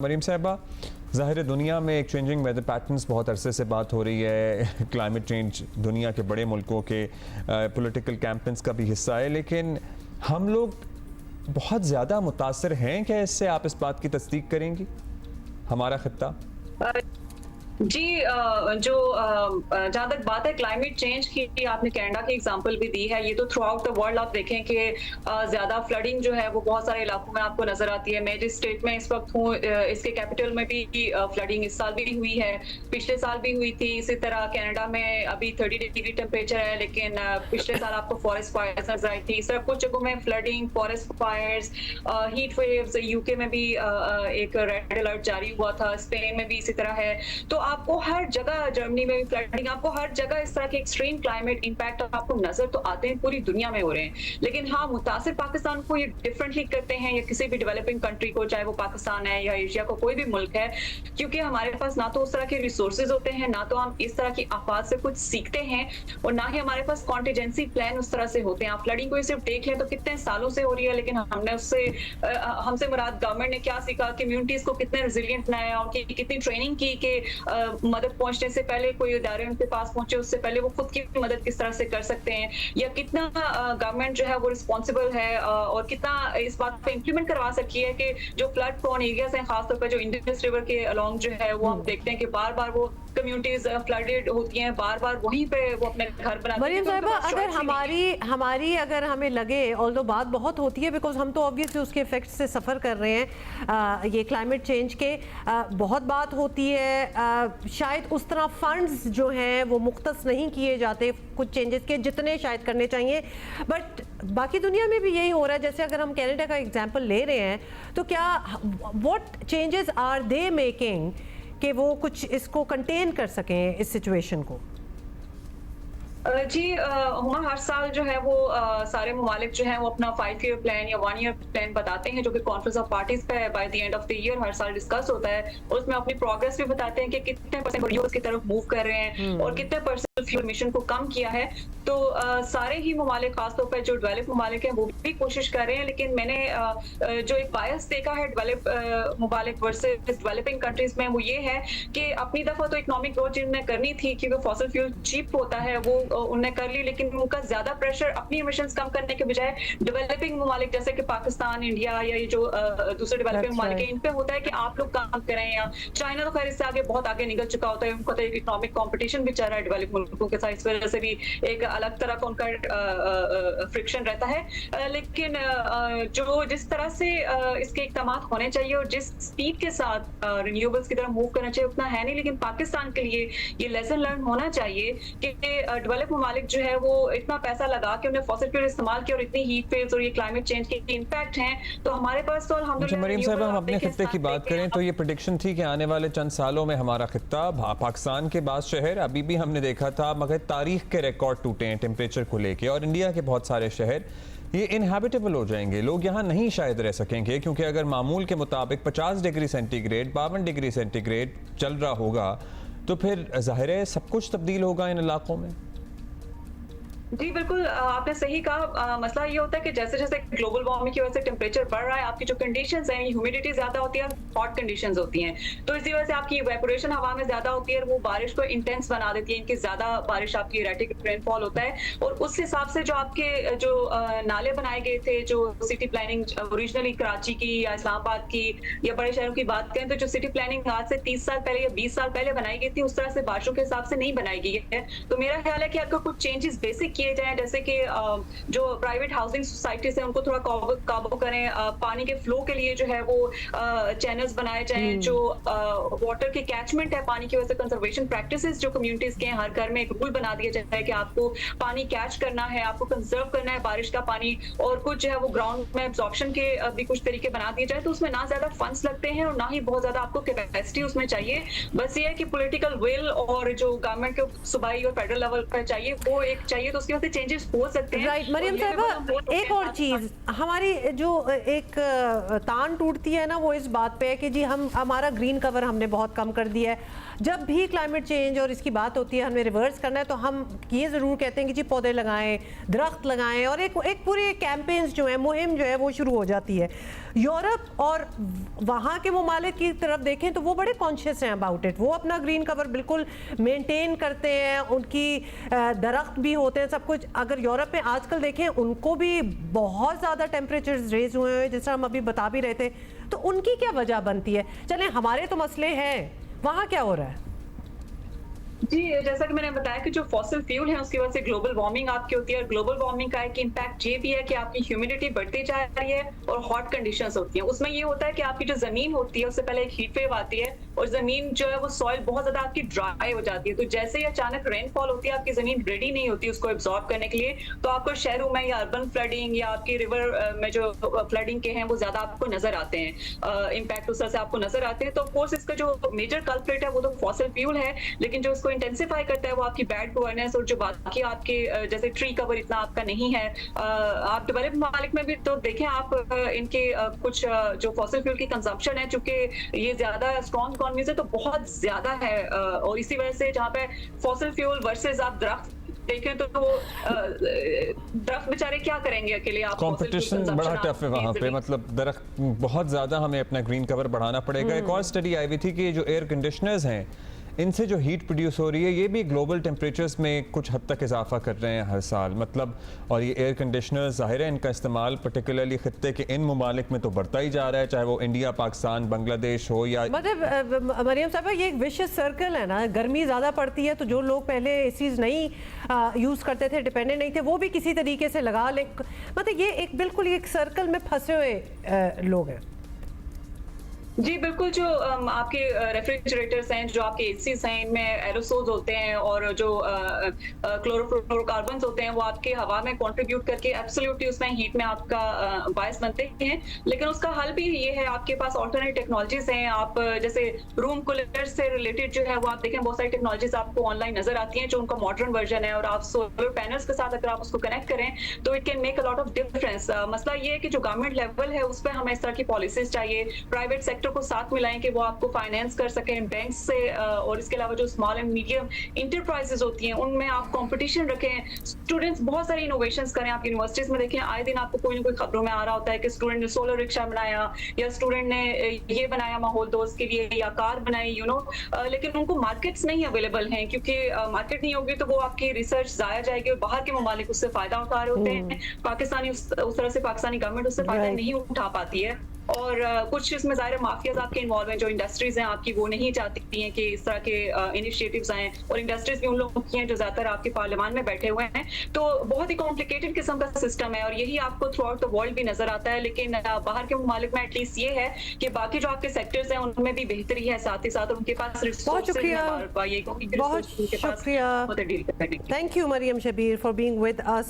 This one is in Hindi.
मरीम साहबा, ज़ाहिर दुनिया में एक चेंजिंग वेदर पैटर्न्स बहुत अरसे से बात हो रही है। क्लाइमेट चेंज दुनिया के बड़े मुल्कों के पॉलिटिकल कैंपेन्स का भी हिस्सा है, लेकिन हम लोग बहुत ज़्यादा मुतासर हैं क्या इससे? आप इस बात की तस्दीक करेंगी? हमारा खित्ता जी जो जहाँ तक बात है क्लाइमेट चेंज की, आपने कनाडा की एग्जांपल भी दी है। ये तो थ्रू आउट द वर्ल्ड आप देखें कि ज्यादा फ्लडिंग जो है वो बहुत सारे इलाकों में आपको नजर आती है। मैं जिस स्टेट में इस वक्त हूँ, इसके कैपिटल में भी फ्लडिंग इस साल भी हुई है, पिछले साल भी हुई थी। इसी तरह कनाडा में अभी 30 डिग्री टेम्परेचर है, लेकिन पिछले साल आपको फॉरेस्ट फायर्स नजर आई थी। इस तरह कुछ जगहों में flooding, forest fires, heat waves, UK में भी एक रेड अलर्ट जारी हुआ था, स्पेन में भी इसी तरह है। तो आपको हर जगह, जर्मनी में भी फ्लडिंग, आपको हर जगह इस तरह के एक्सट्रीम क्लाइमेट इंपैक्ट आपको नजर तो आते हैं, पूरी दुनिया में हो रहे हैं। लेकिन हाँ, मुतासिर पाकिस्तान को ये डिफरेंटली करते हैं या किसी भी डेवलपिंग कंट्री को, चाहे वो पाकिस्तान है या एशिया को कोई भी मुल्क है, क्योंकि हमारे पास ना तो उस तरह के रिसोर्सेज होते हैं, ना तो हम इस तरह की आफात से कुछ सीखते हैं, और ना ही हमारे पास कॉन्टीजेंसी प्लान उस तरह से होते हैं। आप फ्लडिंग को सिर्फ देख लें तो कितने सालों से हो रही है, लेकिन हमने उससे हमसे मुराद गवर्नमेंट ने क्या सीखा, कम्युनिटीज को कितने रिजिलियंट बनाया, उनकी कितनी ट्रेनिंग की कि मदद पहुंचने से पहले, कोई इदारे उनके पास पहुंचे उससे पहले वो खुद की मदद किस तरह से कर सकते हैं, या कितना गवर्नमेंट जो है वो रिस्पॉन्सिबल है और कितना इस बात पे इंप्लीमेंट करवा सकती है कि जो फ्लड प्रोन एरियाज हैं, खासतौर पर जो इंडस रिवर के अलोंग जो है वो हम देखते हैं कि बार बार वो कम्युनिटीज फ्लडेड होती हैं, बार बार वहीं पे वो अपने घर बनाते हैं। मरीम साहिबा, अगर हमारी अगर हमें लगे, ऑल्दो बात बहुत होती है बिकॉज हम तो ऑब्वियसली उसके इफेक्ट से सफ़र कर रहे हैं, ये क्लाइमेट चेंज के बहुत बात होती है। शायद उस तरह फंड्स जो हैं वो मुख्तस नहीं किए जाते कुछ चेंजेस के जितने शायद करने चाहिए, बट बाकी दुनिया में भी यही हो रहा है। जैसे अगर हम कनाडा का एग्जांपल ले रहे हैं, तो क्या what changes are they making कि वो कुछ इसको कंटेन कर सकें, इस सिचुएशन को? जी हुमा, हर साल जो है वो सारे ममालिक जो है वो अपना 5 ईयर प्लान या 1 ईयर प्लान बताते हैं, जो कि कॉन्फ्रेंस ऑफ पार्टीज पे by the end of the year हर साल डिस्कस होता है, और उसमें अपनी प्रोग्रेस भी बताते हैं कि कितने परसेंट रिन्यूएबल्स की तरफ मूव कर रहे हैं और कितने परसेंट फ्यूल एमिशन को कम किया है। तो सारे ही ममालिक, खासतौर पर जो डेवलप ममालिक हैं, वो भी कोशिश कर रहे हैं। लेकिन मैंने जो एक बायस देखा है डेवलप ममालिक वर्सेस डेवलपिंग कंट्रीज में, वो ये है कि अपनी दफा तो इकोनॉमिक ग्रोथ जिन्होंने करनी थी, क्योंकि फॉसिल फ्यूल चीप होता है, वो उन्हें कर ली, लेकिन उनका ज्यादा प्रेशर अपनी एमिशंस कम करने के बजाय डेवलपिंग ममालिक जैसे कि पाकिस्तान, इंडिया या ये जो दूसरे डेवलपिंग ममालिक हैं, इन पे होता है कि आप लोग काम करें। या चाइना तो खैर इससे आगे बहुत आगे निकल चुका होता है, उनको तो एक इकोनॉमिक कॉम्पिटिशन भी चल रहा है डेवलप मुल्कों के साथ, इस वजह से भी एक अलग तरह का उनका फ्रिक्शन रहता है। लेकिन जो जिस तरह से इसके इक़दाम होने चाहिए और जिस स्पीड के साथ रिन्यूएबल्स की तरफ मूव करना चाहिए, उतना है नहीं। लेकिन पाकिस्तान के लिए ये लेसन लर्न होना चाहिए कि डेवलप ममालिक जो है वो इतना पैसा लगा के उन्हें फॉसिल फ्यूल इस्तेमाल किया और इतनी हीट वेव्स और ये क्लाइमेट चेंज के इम्पैक्ट हैं, तो हमारे पास तो अल्हम्दुलिल्लाह। मरीम साहब, हम अपने खित्ते की बात करें तो ये प्रेडिक्शन थी कि आने वाले चंद सालों में हमारा खित्ता, पाकिस्तान के बाद शहर, अभी भी हमने देखा था, मगर तारीख के रिकॉर्ड टूटे हैं टेम्परेचर को लेके, और इंडिया के बहुत सारे शहर ये इनहैबिटेबल हो जाएंगे, लोग यहाँ नहीं शायद रह सकेंगे, क्योंकि अगर मामूल के मुताबिक 50 डिग्री सेंटीग्रेड, 52 डिग्री सेंटीग्रेड चल रहा होगा, तो फिर जाहिर है सब कुछ तब्दील होगा इन इलाकों में। जी बिल्कुल, आपने सही कहा। मसला ये होता है कि जैसे जैसे ग्लोबल वार्मिंग की वजह से टेम्परेचर बढ़ रहा है, आपकी जो कंडीशंस हैं, ह्यूमिडिटी ज्यादा होती है, हॉट कंडीशंस होती हैं, तो इसी वजह से आपकी इवेपोरेशन हवा में ज्यादा होती है, वो बारिश को इंटेंस बना देती है, इनकी ज्यादा बारिश, आपकी इरेटिक रेनफॉल होता है। और उस हिसाब से जो आपके जो नाले बनाए गए थे, जो सिटी प्लानिंग ओरिजिनली कराची की या इस्लामाबाद की या बड़े शहरों की बात करें, तो जो सिटी प्लानिंग आज से 30 साल पहले या 20 साल पहले बनाई गई थी, उस तरह से बारिशों के हिसाब से नहीं बनाई गई है। तो मेरा ख्याल है कि अगर कुछ चेंजेस बेसिक किए जाएं, जैसे कि जो प्राइवेट हाउसिंग सोसाइटीज हैं उनको थोड़ा काबू करें, पानी के फ्लो के लिए जो है वो चैनल्स बनाए जाएं, जो वाटर के कैचमेंट है, पानी की वजह से कंजर्वेशन प्रैक्टिसेस जो कम्युनिटीज के हैं, हर घर में एक रूल बना दिया जाता है कि आपको पानी कैच करना है, आपको कंजर्व करना है बारिश का पानी, और कुछ जो है वो ग्राउंड में एब्जॉर्प्शन के भी कुछ तरीके बना दिए जाए, तो उसमें ना ज्यादा फंड्स लगते हैं और ना ही बहुत ज्यादा आपको कैपेसिटी उसमें चाहिए। बस ये है कि पॉलिटिकल विल और जो गवर्नमेंट के सूबाई और फेडरल लेवल पर चाहिए, वो एक चाहिए, तो उसकी वजह से चेंजेस हो सकते हैं। राइट मरियम साहबा, एक और चीज हमारी जो एक तान टूटती है ना, वो इस बात पे है कि जी हमारा ग्रीन कवर हमने बहुत कम कर दिया है। जब भी क्लाइमेट चेंज और इसकी बात होती है, हमें रिवर्स करना है, तो हम ये ज़रूर कहते हैं कि जी पौधे लगाएं, दरख्त लगाएं, और एक पूरे कैंपेन्स जो है, मुहिम जो है वो शुरू हो जाती है। यूरोप और वहाँ के ममालिक की तरफ देखें तो वो बड़े कॉन्शियस हैं अबाउट इट, वो अपना ग्रीन कवर बिल्कुल मेंटेन करते हैं, उनकी दरख्त भी होते हैं सब कुछ। अगर यूरोप में आजकल देखें उनको भी बहुत ज़्यादा टेम्परेचर्स रेज हुए हैं, जैसा हम अभी बता भी रहे थे, तो उनकी क्या वजह बनती है? चलें हमारे तो मसले हैं, वहाँ क्या हो रहा है? जी, जैसा कि मैंने बताया कि जो फॉसिल फ्यूल है उसकी वजह से ग्लोबल वार्मिंग आपकी होती है, और ग्लोबल वार्मिंग का एक इम्पैक्ट ये भी है कि आपकी ह्यूमिडिटी बढ़ती जा रही है और हॉट कंडीशंस होती हैं। उसमें ये होता है कि आपकी जो जमीन होती है उससे पहले एक हीट वेव आती है और जमीन जो है वो सॉइल बहुत ज्यादा आपकी ड्राई हो जाती है। तो जैसे ही अचानक रेनफॉल होती है, आपकी जमीन रेडी नहीं होती उसको एब्जॉर्ब करने के लिए, तो आपको शहरों में या अर्बन फ्लडिंग या आपकी रिवर में जो फ्लडिंग के हैं वो ज्यादा आपको नजर आते हैं, इम्पैक्ट उस तरह से आपको नजर आते हैं। तो ऑफकोर्स इसका जो मेजर कल्प्रिट है वो तो फॉसिल फ्यूल है, लेकिन जो इसको इंटेंसिफाई करता है वो आपकी बैड गवर्नेंस और जो बाकी आपके जैसे ट्री कवर इतना आपका नहीं है। आप डेवलप्ड ममालिक में भी तो देखें आप, इनके कुछ जो फॉसिल फ्यूल की कंजम्पशन है, चूंकि ये ज्यादा स्ट्रॉन्ग इकोनॉमीज है तो बहुत ज्यादा है, और इसी वजह से जहाँ पे फॉसिल फ्यूल वर्सेस आप दरख्त देखें तो वो दरख्त बेचारे क्या करेंगे अकेले? आप कंपटीशन बड़ा टफ है वहाँ पे, मतलब दरख्त बहुत ज़्यादा हमें अपना ग्रीन कवर बढ़ाना पड़ेगा। एक और स्टडी आई हुई थी कि जो एयर कंडीशनर्स हैं इनसे जो हीट प्रोड्यूस हो रही है ये भी ग्लोबल टेम्परेचर्स में कुछ हद तक इजाफा कर रहे हैं हर साल, मतलब। और ये एयर कंडीशनर ज़ाहिर है इनका इस्तेमाल पर्टिकुलरली खत्ते के इन ममालिक में तो बढ़ता ही जा रहा है, चाहे वो इंडिया, पाकिस्तान, बांग्लादेश हो या मतलब मरियम साहब ये एक विशियस सर्कल है ना, गर्मी ज़्यादा पड़ती है तो जो लोग पहले एसीज नहीं यूज़ करते थे, डिपेंडेंट नहीं थे, वो भी किसी तरीके से लगा ले, मतलब ये एक बिल्कुल एक सर्कल में फंसे हुए लोग हैं। जी बिल्कुल, जो आपके रेफ्रिजरेटर्स हैं, जो आपके एसीज हैं, इनमें एरोसोल्स होते हैं और जो क्लोरोफ्लोरोकार्बन्स होते हैं वो आपके हवा में कंट्रीब्यूट करके एब्सोल्युटली उसमें हीट में आपका बायस बनते हैं। लेकिन उसका हल भी ये है, आपके पास ऑल्टरनेट टेक्नोलॉजीज हैं। आप जैसे रूम कूलर से रिलेटेड जो है वो आप देखें बहुत सारी टेक्नोलॉजीज आपको ऑनलाइन नजर आती हैं जो उनका मॉडर्न वर्जन है, और आप सोलर पैनल्स के साथ अगर आप उसको कनेक्ट करें तो it can make a lot of difference. मसला ये है कि जो गवर्नमेंट लेवल है उस पर हमें इस तरह की पॉलिसीज चाहिए, प्राइवेट सेक्टर को साथ मिलाएं कि वो आपको फाइनेंस कर सकें बैंक से, और इसके अलावा जो स्मॉल एंड मीडियम इंटरप्राइजेस होती हैं उनमें आप कंपटीशन रखें, स्टूडेंट्स बहुत सारे इनोवेशंस करें। आप यूनिवर्सिटीज में देखें आए दिन आपको कोई ना कोई खबरों में आ रहा होता है कि स्टूडेंट ने सोलर रिक्शा बनाया या स्टूडेंट ने ये बनाया माहौल दोस्त के लिए या कार बनाई, लेकिन उनको मार्केट्स नहीं अवेलेबल हैं, क्योंकि मार्केट नहीं होगी तो वो आपकी रिसर्च जाया जाएगी और बाहर के ममालिक उससे फायदा उठा रहे होते हैं। पाकिस्तानी उस तरह से पाकिस्तानी गवर्नमेंट उससे फायदा नहीं उठा पाती है, और कुछ इसमें ज़ाहिर माफियाज आपके इन्वॉल्व हैं, जो इंडस्ट्रीज हैं आपकी वो नहीं चाहती हैं कि इस तरह के इनिशिएटिव्स आएं, और इंडस्ट्रीज भी उन लोगों की हैं जो ज़्यादातर आपके पार्लियामान में बैठे हुए हैं। तो बहुत ही कॉम्प्लिकेटेड किस्म का सिस्टम है और यही आपको थ्रू आउट द वर्ल्ड भी नजर आता है। लेकिन बाहर के ममालिक में एटलीस्ट ये है कि बाकी जो आपके सेक्टर्स हैं उनमें भी बेहतरी है, साथ ही साथ उनके पास बहुत शुक्रिया, बहुत शुक्रिया। Thank you Maryam Shabbir for being with us.